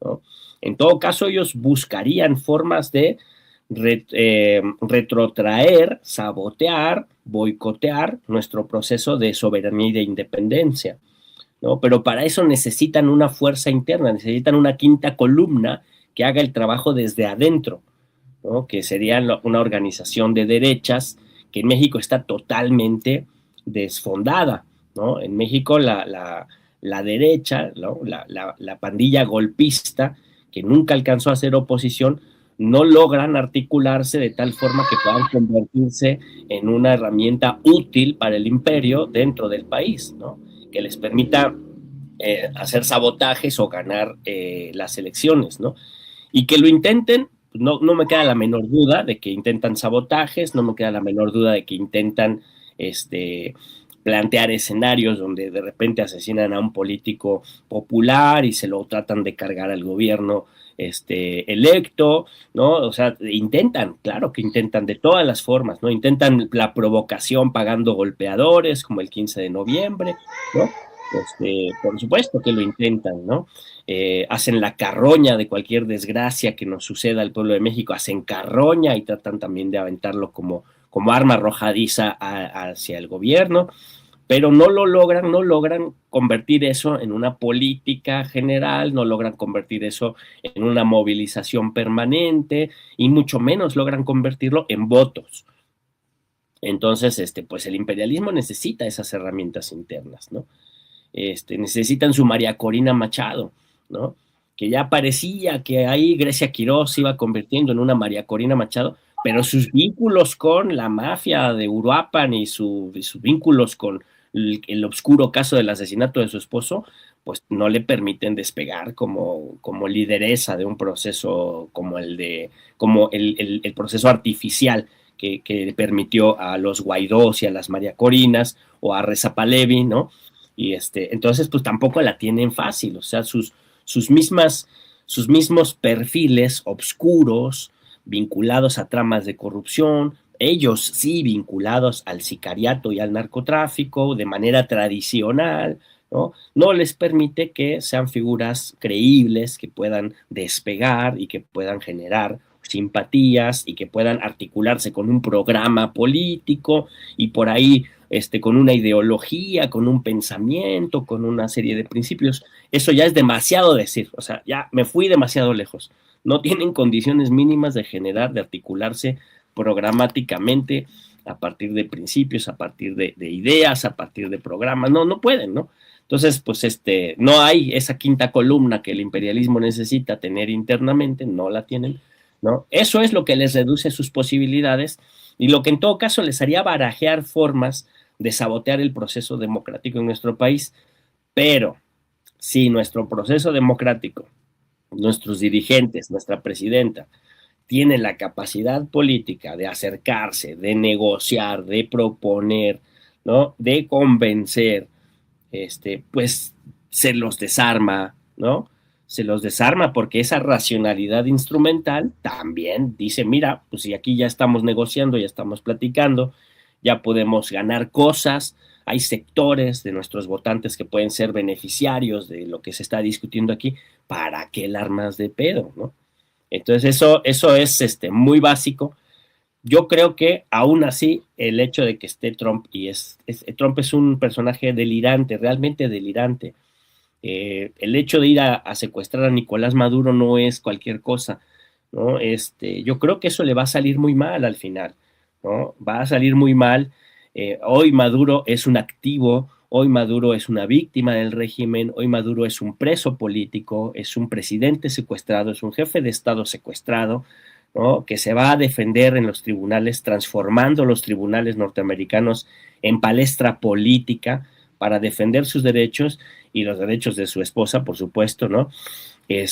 [SPEAKER 2] ¿no? En todo caso, ellos buscarían formas de retrotraer, sabotear, boicotear nuestro proceso de soberanía y de independencia, ¿no? Pero para eso necesitan una fuerza interna, necesitan una quinta columna que haga el trabajo desde adentro, ¿no? Que sería una organización de derechas que en México está totalmente desfondada, ¿no? En México la derecha, ¿no?, la pandilla golpista, que nunca alcanzó a hacer oposición, no logran articularse de tal forma que puedan convertirse en una herramienta útil para el imperio dentro del país, ¿no?, que les permita hacer sabotajes o ganar las elecciones, ¿no? Y que lo intenten, no me queda la menor duda de que intentan sabotajes, no me queda la menor duda de que intentan plantear escenarios donde de repente asesinan a un político popular y se lo tratan de cargar al gobierno electo, ¿no? O sea, intentan, claro que intentan de todas las formas, ¿no? Intentan la provocación pagando golpeadores, como el 15 de noviembre, ¿no? Por supuesto que lo intentan, ¿no? Hacen la carroña de cualquier desgracia que nos suceda al pueblo de México, hacen carroña y tratan también de aventarlo como arma arrojadiza hacia el gobierno, pero no logran convertir eso en una política general, no logran convertir eso en una movilización permanente y mucho menos logran convertirlo en votos. Entonces, pues el imperialismo necesita esas herramientas internas, ¿no? Necesitan su María Corina Machado, ¿no? Que ya parecía que ahí Grecia Quirós se iba convirtiendo en una María Corina Machado, pero sus vínculos con la mafia de Uruapan y sus vínculos con el oscuro caso del asesinato de su esposo, pues no le permiten despegar como lideresa de un proceso como el proceso artificial que permitió a los Guaidós y a las María Corinas o a Reza Pahlavi, ¿no? Y entonces pues tampoco la tienen fácil, o sea, sus mismos perfiles obscuros, vinculados a tramas de corrupción, ellos sí vinculados al sicariato y al narcotráfico de manera tradicional, ¿no? No les permite que sean figuras creíbles, que puedan despegar y que puedan generar simpatías y que puedan articularse con un programa político y por ahí con una ideología, con un pensamiento, con una serie de principios. Eso ya es demasiado decir, o sea, ya me fui demasiado lejos. No tienen condiciones mínimas de generar, de articularse programáticamente a partir de principios, a partir de ideas, a partir de programas. No pueden, ¿no? Entonces, pues no hay esa quinta columna que el imperialismo necesita tener internamente, no la tienen, ¿no? Eso es lo que les reduce sus posibilidades y lo que en todo caso les haría barajear formas de sabotear el proceso democrático en nuestro país. Pero si nuestro proceso democrático, nuestros dirigentes, nuestra presidenta, tienen la capacidad política de acercarse, de negociar, de proponer, ¿no?, de convencer, pues se los desarma, ¿no? Se los desarma porque esa racionalidad instrumental también dice, mira, pues si aquí ya estamos negociando, ya estamos platicando, ya podemos ganar cosas, hay sectores de nuestros votantes que pueden ser beneficiarios de lo que se está discutiendo aquí, ¿para qué el armas de pedo, no? Entonces eso es muy básico. Yo creo que aún así el hecho de que esté Trump, y Trump es un personaje delirante, realmente delirante. El hecho de ir a secuestrar a Nicolás Maduro no es cualquier cosa, ¿no? Yo creo que eso le va a salir muy mal al final, ¿no? Va a salir muy mal Hoy Maduro es un activo, hoy Maduro es una víctima del régimen, hoy Maduro es un preso político, es un presidente secuestrado, es un jefe de Estado secuestrado, ¿no? Que se va a defender en los tribunales, transformando los tribunales norteamericanos en palestra política para defender sus derechos y los derechos de su esposa, por supuesto, ¿no? Que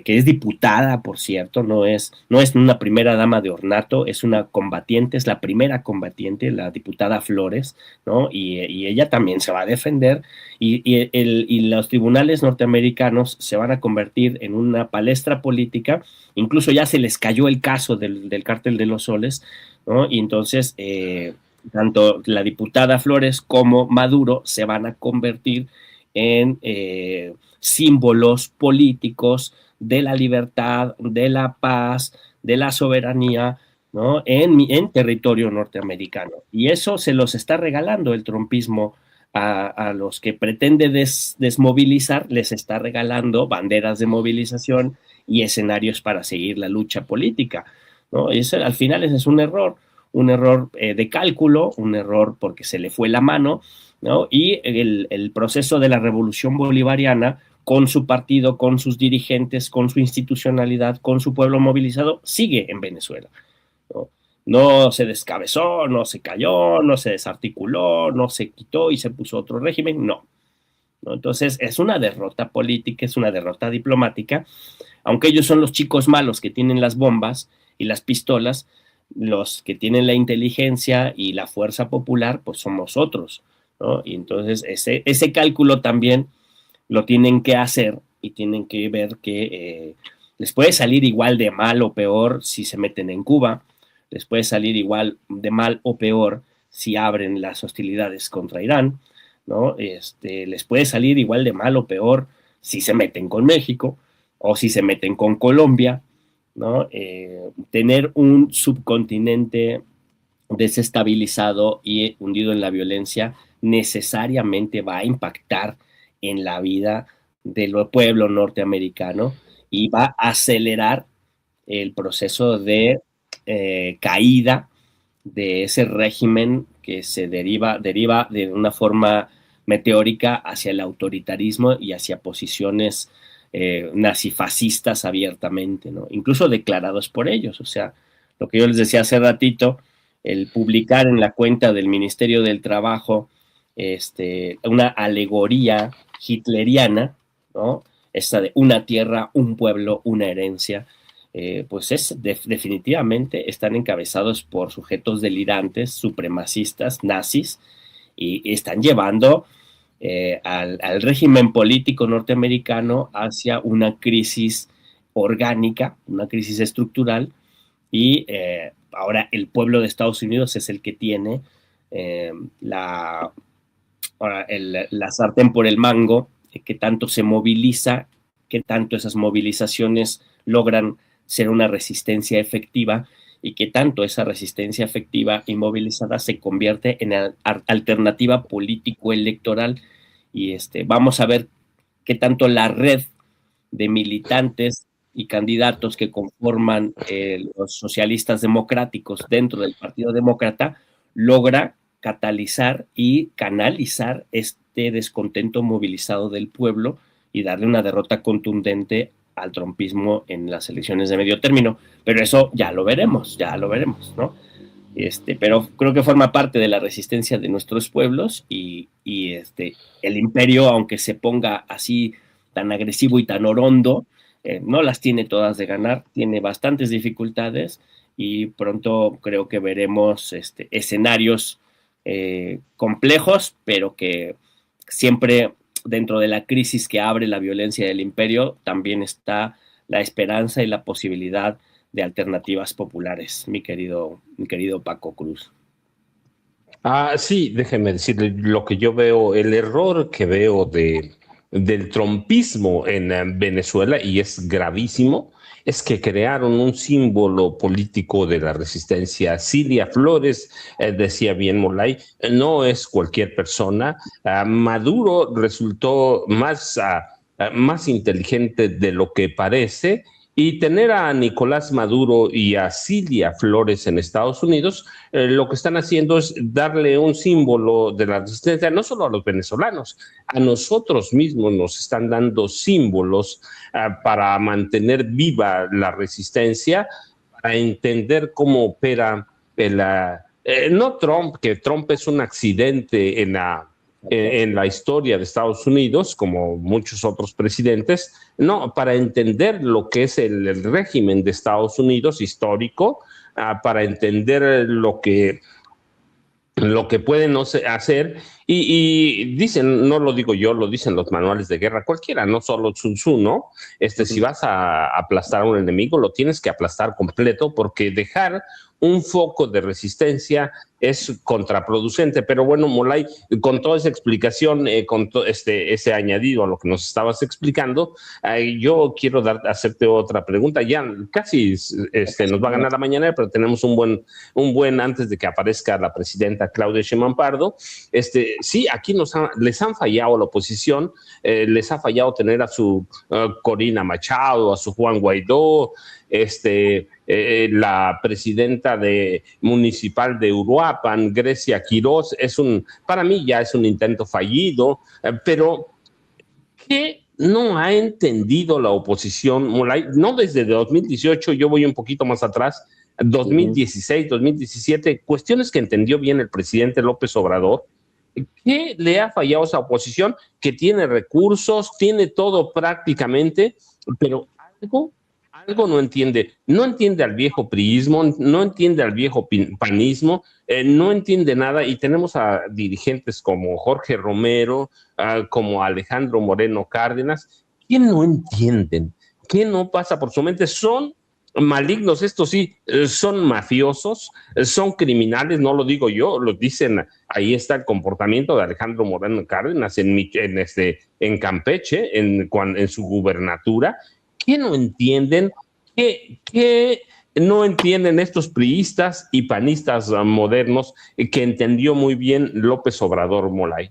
[SPEAKER 2] es diputada, por cierto, no es una primera dama de ornato, es una combatiente, es la primera combatiente, la diputada Flores, ¿no? Y ella también se va a defender, y los tribunales norteamericanos se van a convertir en una palestra política, incluso ya se les cayó el caso del Cártel de los Soles, ¿no? Y entonces, tanto la diputada Flores como Maduro se van a convertir en símbolos políticos de la libertad, de la paz, de la soberanía, ¿no? En territorio norteamericano. Y eso se los está regalando el trumpismo a los que pretende desmovilizar, les está regalando banderas de movilización y escenarios para seguir la lucha política, ¿no? Y al final ese es un error de cálculo, un error porque se le fue la mano, ¿no? Y el proceso de la revolución bolivariana, con su partido, con sus dirigentes, con su institucionalidad, con su pueblo movilizado, sigue en Venezuela, ¿no? No se descabezó, no se cayó, no se desarticuló, no se quitó y se puso otro régimen, no. Entonces es una derrota política, es una derrota diplomática, aunque ellos son los chicos malos que tienen las bombas y las pistolas, los que tienen la inteligencia y la fuerza popular, pues somos otros, ¿no? Y entonces ese cálculo también lo tienen que hacer y tienen que ver que les puede salir igual de mal o peor si se meten en Cuba, les puede salir igual de mal o peor si abren las hostilidades contra Irán, ¿no? Les puede salir igual de mal o peor si se meten con México o si se meten con Colombia, ¿no? Tener un subcontinente desestabilizado y hundido en la violencia necesariamente va a impactar en la vida del pueblo norteamericano y va a acelerar el proceso de caída de ese régimen que se deriva de una forma meteórica hacia el autoritarismo y hacia posiciones nazifascistas abiertamente, ¿no? Incluso declarados por ellos. O sea, lo que yo les decía hace ratito, el publicar en la cuenta del Ministerio del Trabajo una alegoría hitleriana, ¿no? Esta de una tierra, un pueblo, una herencia, pues definitivamente están encabezados por sujetos delirantes, supremacistas, nazis, y están llevando al régimen político norteamericano hacia una crisis orgánica, una crisis estructural, y ahora el pueblo de Estados Unidos es el que tiene la sartén por el mango, que tanto se moviliza, que tanto esas movilizaciones logran ser una resistencia efectiva y que tanto esa resistencia efectiva y movilizada se convierte en alternativa político-electoral. Y vamos a ver qué tanto la red de militantes y candidatos que conforman los socialistas democráticos dentro del Partido Demócrata logra catalizar y canalizar este descontento movilizado del pueblo y darle una derrota contundente al trumpismo en las elecciones de medio término. Pero eso ya lo veremos, ¿no? Pero creo que forma parte de la resistencia de nuestros pueblos y el imperio, aunque se ponga así tan agresivo y tan orondo, no las tiene todas de ganar, tiene bastantes dificultades y pronto creo que veremos escenarios complejos, pero que siempre dentro de la crisis que abre la violencia del imperio también está la esperanza y la posibilidad de alternativas populares, mi querido Paco Cruz.
[SPEAKER 3] Sí, déjeme decirle lo que yo veo, el error que veo del trumpismo en Venezuela, y es gravísimo, es que crearon un símbolo político de la resistencia. Cilia Flores, decía bien Molay, no es cualquier persona. Maduro resultó más inteligente de lo que parece Y tener a Nicolás Maduro y a Cilia Flores en Estados Unidos, lo que están haciendo es darle un símbolo de la resistencia, no solo a los venezolanos, a nosotros mismos nos están dando símbolos para mantener viva la resistencia, para entender cómo opera no Trump, que Trump es un accidente en la historia de Estados Unidos, como muchos otros presidentes, no, para entender lo que es el régimen de Estados Unidos histórico, para entender lo que pueden hacer, y dicen, no lo digo yo, lo dicen los manuales de guerra, cualquiera, no solo Sun Tzu, ¿no? Si vas a aplastar a un enemigo, lo tienes que aplastar completo, porque dejar un foco de resistencia es contraproducente. Pero bueno, Molay, con toda esa explicación, con ese añadido a lo que nos estabas explicando, yo quiero hacerte otra pregunta. Ya casi nos va a ganar la mañana, pero tenemos un buen antes de que aparezca la presidenta Claudia Sheinbaum Pardo. Sí, aquí les han fallado a la oposición, les ha fallado tener a su Corina Machado, a su Juan Guaidó, la presidenta municipal de Uruapan, Grecia Quirós, para mí ya es un intento fallido, pero ¿qué no ha entendido la oposición, Molay? No desde 2018, yo voy un poquito más atrás, 2016, 2017, cuestiones que entendió bien el presidente López Obrador. ¿Qué le ha fallado a esa oposición? Que tiene recursos, tiene todo prácticamente, pero algo no entiende. No entiende al viejo priismo, no entiende al viejo panismo, no entiende nada. Y tenemos a dirigentes como Jorge Romero, como Alejandro Moreno Cárdenas, que no entienden, que no pasa por su mente. Son malignos, estos sí, son mafiosos, son criminales, no lo digo yo, lo dicen, ahí está el comportamiento de Alejandro Moreno Cárdenas en Campeche, en su gubernatura. ¿Qué no entienden? ¿Qué no entienden estos priistas y panistas modernos que entendió muy bien López Obrador, Molay?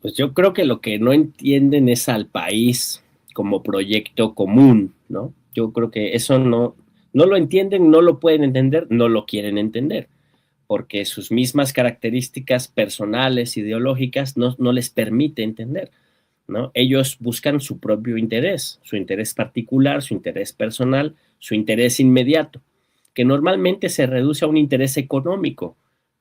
[SPEAKER 2] Pues yo creo que lo que no entienden es al país como proyecto común, ¿no? Yo creo que eso no lo entienden, no lo pueden entender, no lo quieren entender, porque sus mismas características personales, ideológicas, no les permite entender, ¿no? Ellos buscan su propio interés, su interés particular, su interés personal, su interés inmediato, que normalmente se reduce a un interés económico,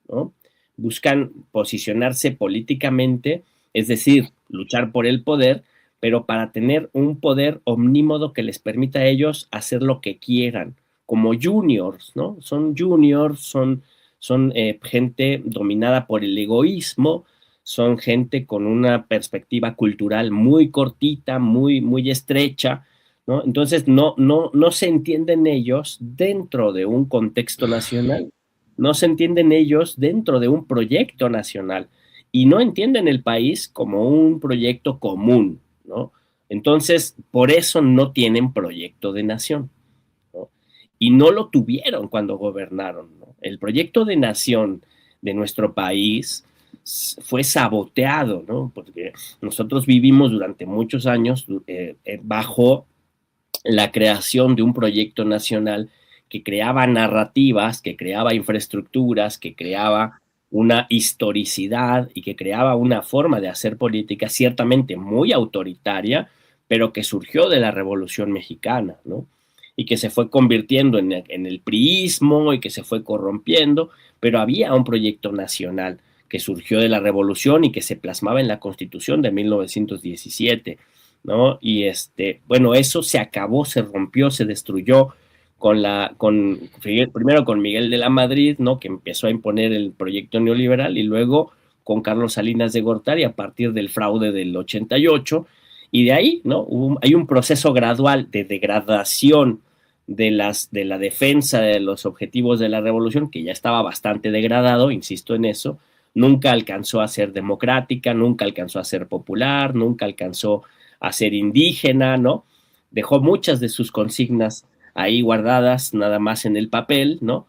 [SPEAKER 2] ¿no? Buscan posicionarse políticamente, es decir, luchar por el poder, pero para tener un poder omnímodo que les permita a ellos hacer lo que quieran, como juniors, ¿no? Son juniors, son gente dominada por el egoísmo, son gente con una perspectiva cultural muy cortita, muy estrecha, ¿no? Entonces no se entienden ellos dentro de un contexto nacional, no se entienden ellos dentro de un proyecto nacional y no entienden el país como un proyecto común, ¿no? Entonces, por eso no tienen proyecto de nación, ¿no? Y no lo tuvieron cuando gobernaron, ¿no? El proyecto de nación de nuestro país fue saboteado, ¿no? Porque nosotros vivimos durante muchos años bajo la creación de un proyecto nacional que creaba narrativas, que creaba infraestructuras, que creaba una historicidad y que creaba una forma de hacer política ciertamente muy autoritaria, pero que surgió de la Revolución Mexicana, ¿no? Y que se fue convirtiendo en el priismo y que se fue corrompiendo, pero había un proyecto nacional que surgió de la Revolución y que se plasmaba en la Constitución de 1917, ¿no? Y bueno, eso se acabó, se rompió, se destruyó primero con Miguel de la Madrid, ¿no? Que empezó a imponer el proyecto neoliberal, y luego con Carlos Salinas de Gortari a partir del fraude del 88, y de ahí, ¿no? Hay un proceso gradual de degradación de la defensa de los objetivos de la revolución, que ya estaba bastante degradado, insisto en eso, nunca alcanzó a ser democrática, nunca alcanzó a ser popular, nunca alcanzó a ser indígena, ¿no? Dejó muchas de sus consignas ahí guardadas nada más en el papel, ¿no?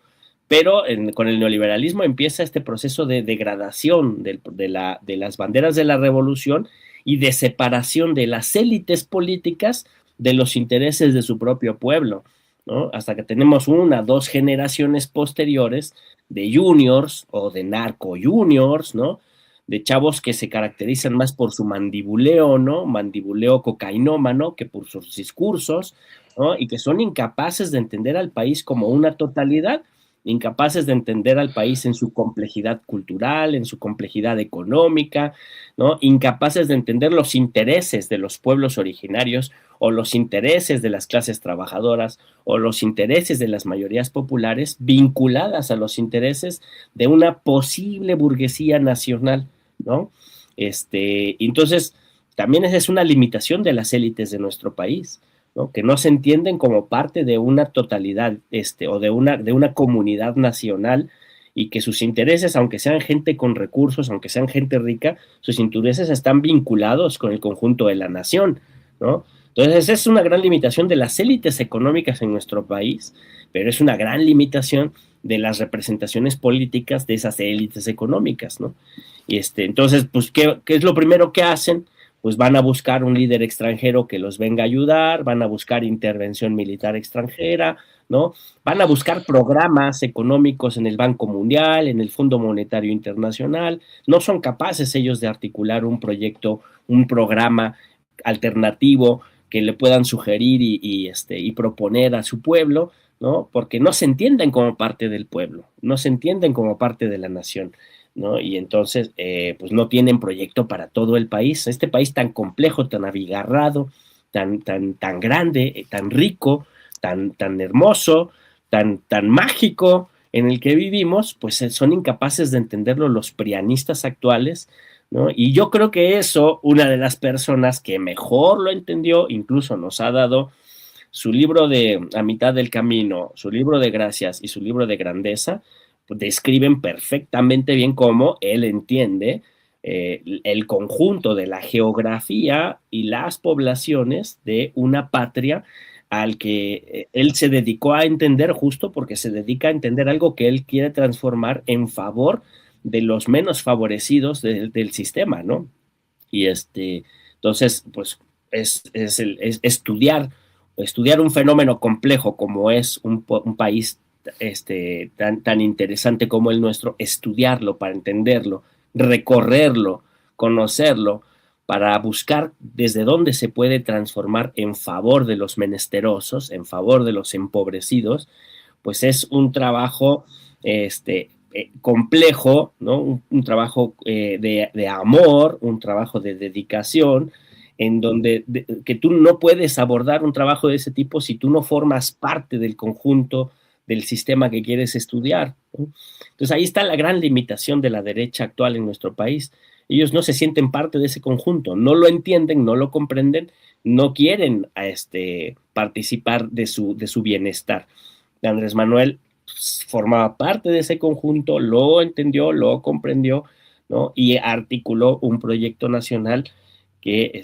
[SPEAKER 2] Pero con el neoliberalismo empieza este proceso de degradación de las banderas de la revolución y de separación de las élites políticas de los intereses de su propio pueblo, ¿no? Hasta que tenemos 1, 2 generaciones posteriores de juniors o de narco juniors, ¿no? De chavos que se caracterizan más por su mandibuleo, ¿no? Mandibuleo cocainómano que por sus discursos, ¿no? Y que son incapaces de entender al país como una totalidad, incapaces de entender al país en su complejidad cultural, en su complejidad económica, ¿no? Incapaces de entender los intereses de los pueblos originarios o los intereses de las clases trabajadoras o los intereses de las mayorías populares vinculadas a los intereses de una posible burguesía nacional, ¿no? Entonces, también esa es una limitación de las élites de nuestro país, ¿no? Que no se entienden como parte de una totalidad, o de una comunidad nacional, y que sus intereses, aunque sean gente con recursos, aunque sean gente rica, sus intereses están vinculados con el conjunto de la nación, ¿no? Entonces, esa es una gran limitación de las élites económicas en nuestro país, pero es una gran limitación de las representaciones políticas de esas élites económicas, ¿no? Entonces, pues, ¿qué es lo primero que hacen? Pues van a buscar un líder extranjero que los venga a ayudar, van a buscar intervención militar extranjera, ¿no? Van a buscar programas económicos en el Banco Mundial, en el Fondo Monetario Internacional. No son capaces ellos de articular un proyecto, un programa alternativo que le puedan sugerir y proponer a su pueblo, ¿no? Porque no se entienden como parte del pueblo, no se entienden como parte de la nación, ¿no? Y entonces, pues no tienen proyecto para todo el país. Este país tan complejo, tan abigarrado, tan grande, tan rico, tan hermoso, tan mágico en el que vivimos, pues son incapaces de entenderlo los prianistas actuales, ¿no? Y yo creo que eso, una de las personas que mejor lo entendió, incluso nos ha dado su libro de A mitad del camino, su libro de Gracias y su libro de Grandeza, describen perfectamente bien cómo él entiende el conjunto de la geografía y las poblaciones de una patria al que él se dedicó a entender, justo porque se dedica a entender algo que él quiere transformar en favor de los menos favorecidos del sistema, ¿no? Y entonces, pues, es estudiar un fenómeno complejo como es un país tan interesante como el nuestro, estudiarlo para entenderlo, recorrerlo, conocerlo, para buscar desde dónde se puede transformar en favor de los menesterosos, en favor de los empobrecidos, pues es un trabajo complejo, ¿no? Un trabajo de amor, un trabajo de dedicación, en donde que tú no puedes abordar un trabajo de ese tipo si tú no formas parte del conjunto del sistema que quieres estudiar, ¿no? Entonces ahí está la gran limitación de la derecha actual en nuestro país. Ellos no se sienten parte de ese conjunto, no lo entienden, no lo comprenden, no quieren participar de su bienestar. Andrés Manuel formaba parte de ese conjunto, lo entendió, lo comprendió, ¿no? Y articuló un proyecto nacional que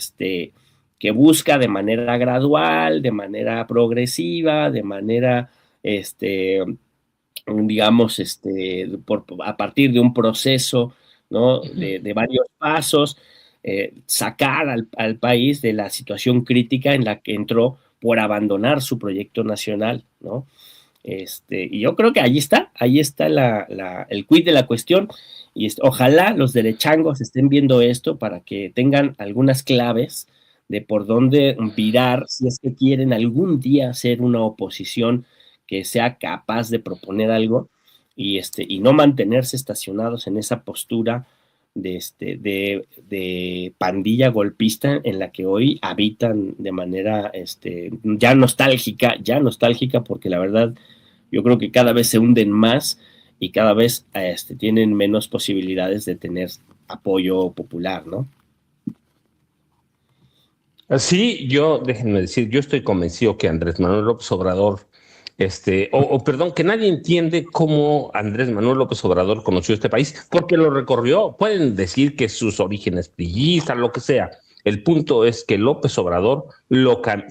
[SPEAKER 2] busca de manera gradual, de manera progresiva, de manera, digamos, a partir de un proceso, ¿no? De varios pasos, sacar al país de la situación crítica en la que entró por abandonar su proyecto nacional, ¿no? Y yo creo que ahí está el quid de la cuestión, y ojalá los derechangos estén viendo esto para que tengan algunas claves de por dónde virar si es que quieren algún día hacer una oposición que sea capaz de proponer algo y no mantenerse estacionados en esa postura de pandilla golpista en la que hoy habitan de manera ya nostálgica, porque la verdad yo creo que cada vez se hunden más y cada vez tienen menos posibilidades de tener apoyo popular, ¿no?
[SPEAKER 3] Sí, déjenme decir, yo estoy convencido que Andrés Manuel López Obrador, perdón, que nadie entiende cómo Andrés Manuel López Obrador conoció este país, porque lo recorrió. Pueden decir que sus orígenes priistas, lo que sea. El punto es que López Obrador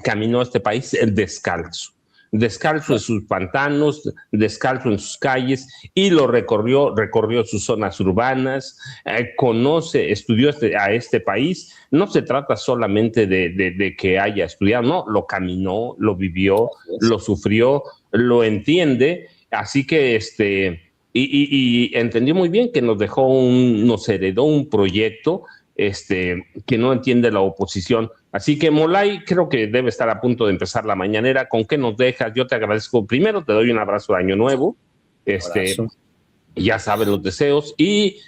[SPEAKER 3] caminó a este país descalzo. descalzo en sus pantanos, descalzo en sus calles, y lo recorrió sus zonas urbanas, estudió a este país. No se trata solamente de que haya estudiado, no, lo caminó, lo vivió, lo sufrió, lo entiende, así que y entendió muy bien que nos heredó un proyecto que no entiende la oposición. Así que, Molay, creo que debe estar a punto de empezar la mañanera. ¿Con qué nos dejas? Yo te agradezco. Primero te doy un abrazo de Año Nuevo. Ya sabes los deseos. Y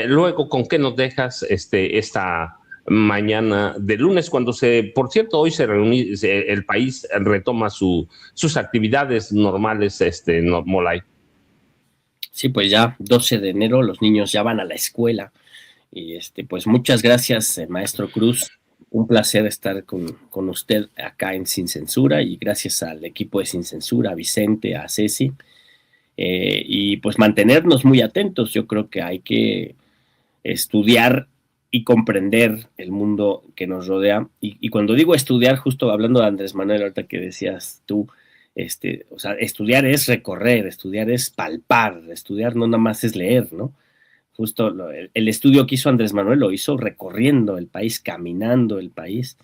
[SPEAKER 3] luego, ¿con qué nos dejas esta mañana de lunes? Cuando por cierto, hoy el país retoma sus actividades normales, Molay.
[SPEAKER 2] Sí, pues ya 12 de enero los niños ya van a la escuela. Y pues muchas gracias, maestro Cruz. Un placer estar con usted acá en Sin Censura, y gracias al equipo de Sin Censura, a Vicente, a Ceci. Y pues mantenernos muy atentos. Yo creo que hay que estudiar y comprender el mundo que nos rodea. Y cuando digo estudiar, justo hablando de Andrés Manuel, ahorita que decías tú, o sea, estudiar es recorrer, estudiar es palpar, estudiar no nada más es leer, ¿no? Justo el estudio que hizo Andrés Manuel lo hizo recorriendo el país, caminando el país,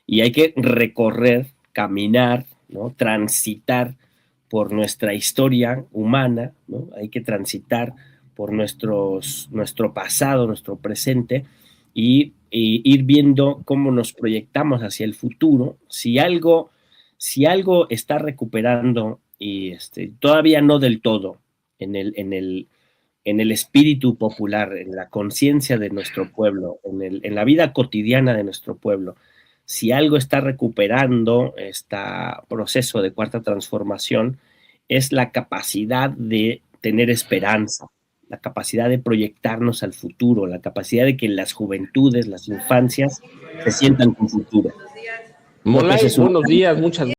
[SPEAKER 2] y hay que recorrer, caminar, ¿no? Transitar por nuestra historia humana, ¿no? Hay que transitar por nuestro pasado, nuestro presente, y ir viendo cómo nos proyectamos hacia el futuro. Si algo está recuperando, y todavía no del todo, en el espíritu popular, en la conciencia de nuestro pueblo, en la vida cotidiana de nuestro pueblo, si algo está recuperando este proceso de cuarta transformación, es la capacidad de tener esperanza, la capacidad de proyectarnos al futuro, la capacidad de que las juventudes, las infancias, se sientan con futuro.
[SPEAKER 3] Molay, buenos días, muchas gracias.